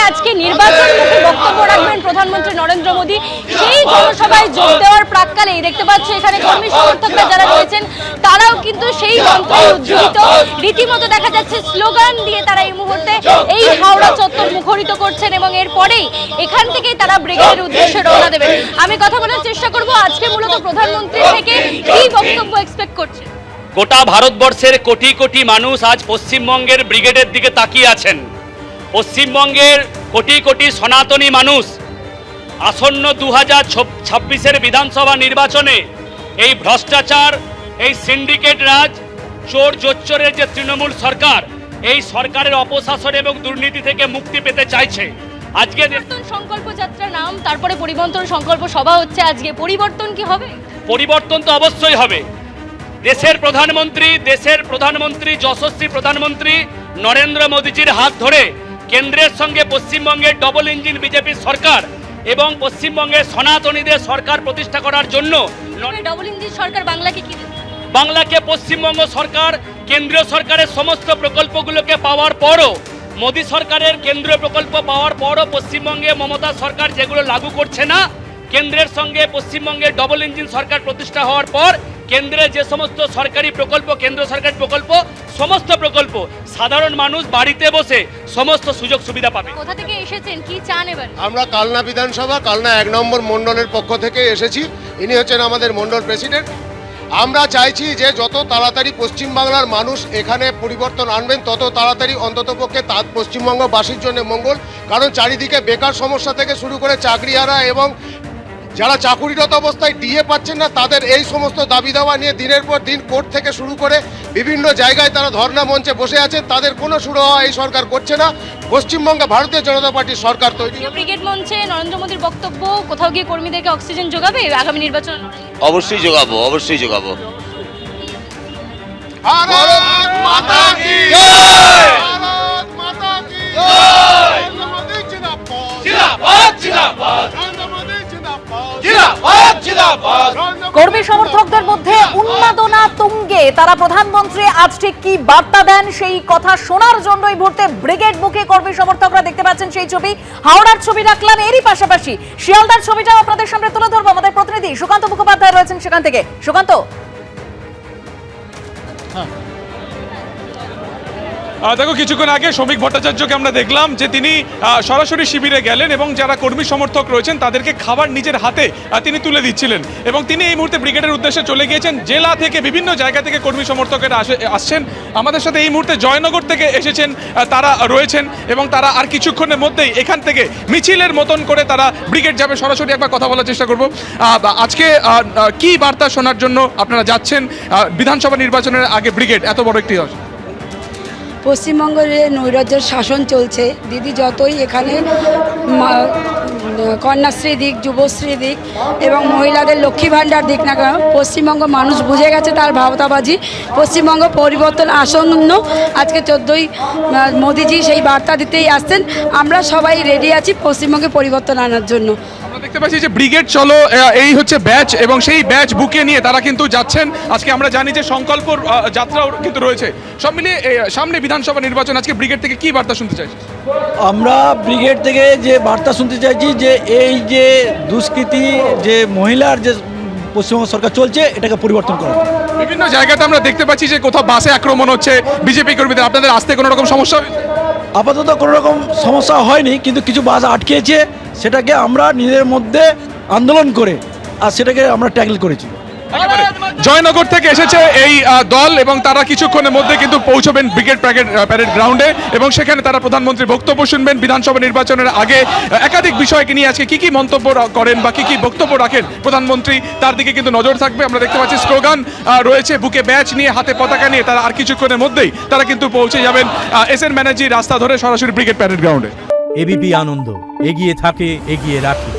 আজকে নির্বাচনমুখী বক্তব্য রাখবেন প্রধানমন্ত্রী নরেন্দ্র মোদী। সেই জনসভায় যোগ দেওয়ার প্রাক্কালেই দেখতে পাচ্ছি এখানে কর্মী সমর্থকরা যারা রয়েছেন তারাও কিন্তু সেই মন্ত্রে উজ্জীবিত। রীতিমতো দেখা যাচ্ছে স্লোগান দিয়ে তারা এই মুহূর্তে এই হাওড়া চত্বর মুখরিত করছেন এবং এরপরেই এখান থেকেই তারা ব্রিগেডের উদ্দেশ্যে রওনা দেবেন। আমি কথা বলার চেষ্টা করব আজকে মূলত প্রধানমন্ত্রী থেকে কি বক্তব্য এক্সপেক্ট করছেন। গোটা ভারতবর্ষের কোটি কোটি মানুষ আজ পশ্চিমবঙ্গের ব্রিগেডের দিকে তাকিয়ে আছেন। পশ্চিমবঙ্গের কোটি কোটি সনাতনী মানুষ আসন্ন 2026-এর বিধানসভা নির্বাচনে এই ভ্রষ্টাচার, এই সিন্ডিকেট রাজ, চোর জোচ্চরের যে তৃণমূল সরকার, এই সরকারের অপশাসন এবং দুর্নীতি থেকে মুক্তি পেতে চাইছে। আজকে পরিবর্তন সংকল্প যাত্রা নাম, তারপরে পরিবর্তন সংকল্প সভা হচ্ছে আজকে। পরিবর্তন কি হবে? পরিবর্তন তো অবশ্যই হবে। দেশের প্রধানমন্ত্রী যশস্বী প্রধানমন্ত্রী নরেন্দ্র মোদীজির হাত ধরে কেন্দ্রের সঙ্গে পশ্চিমবঙ্গের ডবল ইঞ্জিন বিজেপি সরকার এবং পশ্চিমবঙ্গের সনাতনীদের সরকার প্রতিষ্ঠা করার জন্য ডবল ইঞ্জিন সরকার বাংলাকে কি বাংলাকে পশ্চিমবঙ্গ সরকার কেন্দ্রীয় সরকারের সমস্ত প্রকল্পগুলোকে পাওয়ার পরও, মোদী সরকারের কেন্দ্রীয় প্রকল্প পাওয়ার পরও পশ্চিমবঙ্গে মমতা সরকার যেগুলো লাগু করছে না, কেন্দ্রের সঙ্গে পশ্চিমবঙ্গের ডবল ইঞ্জিন সরকার প্রতিষ্ঠা হওয়ার পর কেন্দ্রের যে সমস্ত সরকারি প্রকল্প, কেন্দ্র সরকারি প্রকল্প, সমস্ত প্রকল্প সাধারণ মানুষ বাড়িতে বসে সমস্ত সুযোগ সুবিধা পাবে। কোথা থেকে এসেছেন, কি চান এবার? আমরা কালনা বিধানসভা কালনা 1 নম্বর মণ্ডলের পক্ষ থেকে এসেছি। ইনি হচ্ছেন আমাদের মণ্ডল প্রেসিডেন্ট। আমরা চাইছি যে যত তাড়াতাড়ি পশ্চিমবাংলার মানুষ এখানে পরিবর্তন আনবেন তত তাড়াতাড়ি অন্ততপক্ষে তার পশ্চিমবঙ্গবাসীর জন্য মঙ্গল। কারণ চারিদিকে বেকার সমস্যা থেকে শুরু করে চাকরিহারা এবং যারা চাকুরিরত অবস্থায় ডিএ পাচ্ছেন না তাদের এই সমস্ত দাবি দাওয়া নিয়ে দিনের পর দিন কোর্ট থেকে শুরু করে বিভিন্ন জায়গায় তারা ধর্ণা মঞ্চে বসে আছেন। তাদের কোনো সুরাহা এই সরকার করছে না। পশ্চিমবঙ্গে ভারতীয় জনতা পার্টির সরকার তৈরি। ব্রিগেড মঞ্চে নরেন্দ্র মোদীর বক্তব্য কোথাও গিয়ে কর্মীদেরকে অক্সিজেন যোগাবে আগামী নির্বাচন? অবশ্যই যোগাবো, অবশ্যই যোগাবো। ভারত মাতা কি জয়! ভারত মাতা কি জয়! নরেন্দ্র মোদী জিন্দাবাদ! জিন্দাবাদ, জিন্দাবাদ, নরেন্দ্র মোদী জিন্দাবাদ! জিন্দাবাদ, জিন্দাবাদ। কর্মী সমর্থকদের মধ্যে উন্মাদনা তুঙ্গে। তারা প্রধানমন্ত্রী আজ ঠিক কি বার্তা দেন সেই কথা শোনার জন্য এই মুহূর্তে ব্রিগেড বুকে কর্মী সমর্থকরা। দেখতে পাচ্ছেন সেই ছবি, হাওড়ার ছবি রাখলাম, এরই পাশাপাশি শিয়ালদার ছবিটাও আপনাদের সামনে তুলে ধরবো। আমাদের প্রতিনিধি সুকান্ত মুখোপাধ্যায় রয়েছেন সেখান থেকে। সুকান্ত, দেখো কিছুক্ষণ আগে শ্রমিক ভট্টাচার্যকে আমরা দেখলাম যে তিনি সরাসরি শিবিরে গেলেন এবং যারা কর্মী সমর্থক রয়েছেন তাদেরকে খাবার নিজের হাতে তিনি তুলে দিচ্ছিলেন এবং তিনি এই মুহূর্তে ব্রিগেডের উদ্দেশ্যে চলে গিয়েছেন। জেলা থেকে বিভিন্ন জায়গা থেকে কর্মী সমর্থকেরা আসছেন। আমাদের সাথে এই মুহূর্তে জয়নগর থেকে এসেছেন তারা রয়েছেন এবং তারা আর কিছুক্ষণের মধ্যেই এখান থেকে মিছিলের মতন করে তারা ব্রিগেড যাবে। সরাসরি একবার কথা বলার চেষ্টা করব। আজকে কি বার্তা শোনার জন্য আপনারা যাচ্ছেন বিধানসভা নির্বাচনের আগে ব্রিগেড এত বড় একটি? পশ্চিমবঙ্গের নৈরাজ্যের শাসন চলছে। দিদি যতই এখানে কন্যাশ্রী দিক, যুবশ্রী দিক এবং মহিলাদের লক্ষ্মী ভাণ্ডার দিক না কেন, পশ্চিমবঙ্গ মানুষ বুঝে গেছে তার ভাবতাবাজি। পশ্চিমবঙ্গ পরিবর্তন আসন্ন। আজকে 14ই মোদিজি সেই বার্তা দিতেই আসছেন। আমরা সবাই রেডি আছি পশ্চিমবঙ্গে পরিবর্তন আনার জন্য। দেখতে পাচ্ছি যে ব্রিগেড চলো এই হচ্ছে ব্যাচ এবং সেই ব্যাচ বুকে নিয়ে তারা কিন্তু যাচ্ছেন। আজকে আমরা জানি যে সংকল্প যাত্রাও কিন্তু রয়েছে। সব মিলিয়ে সামনে বিধানসভা নির্বাচন, আজকে ব্রিগেড থেকে কি বার্তা শুনতে চাইছি? আমরা ব্রিগেড থেকে যে বার্তা শুনতে চাইছি যে এই যে দুষ্কৃতি, যে মহিলার যে পশ্চিমবঙ্গ সরকার চলছে, এটাকে পরিবর্তন করা। বিভিন্ন জায়গাতে আমরা দেখতে পাচ্ছি যে কোথাও বাসে আক্রমণ হচ্ছে বিজেপি কর্মীদের। আপনাদের আসতে কোনো রকম সমস্যা? আপাতত কোনো রকম সমস্যা হয়নি, কিন্তু কিছু বাস আটকেছে। সেটাকে আমরা নিজের মধ্যে আন্দোলন করে আর সেটাকে আমরা ট্যাকল করেছি। জয়নগর থেকে এসেছে এই দল এবং তারা কিছুক্ষণের মধ্যে কিন্তু পৌঁছবেন ব্রিগেড প্যারেড গ্রাউন্ডে এবং সেখানে তারা প্রধানমন্ত্রীর বক্তব্য শুনবেন। বিধানসভা নির্বাচনের আগে একাধিক বিষয়কে নিয়ে আজকে কি মন্তব্য করেন বা কি বক্তব্য রাখেন প্রধানমন্ত্রী, তার দিকে কিন্তু নজর থাকবে। আমরা দেখতে পাচ্ছি স্লোগান রয়েছে, বুকে ব্যাচ নিয়ে, হাতে পতাকা নিয়ে তারা আর কিছুক্ষণের মধ্যেই তারা কিন্তু পৌঁছে যাবেন এসএন ব্যানার্জি রাস্তা ধরে সরাসরি ব্রিগেড প্যারেড গ্রাউন্ডে। এবিপি আনন্দ, এগিয়ে থাকে, এগিয়ে রাখে।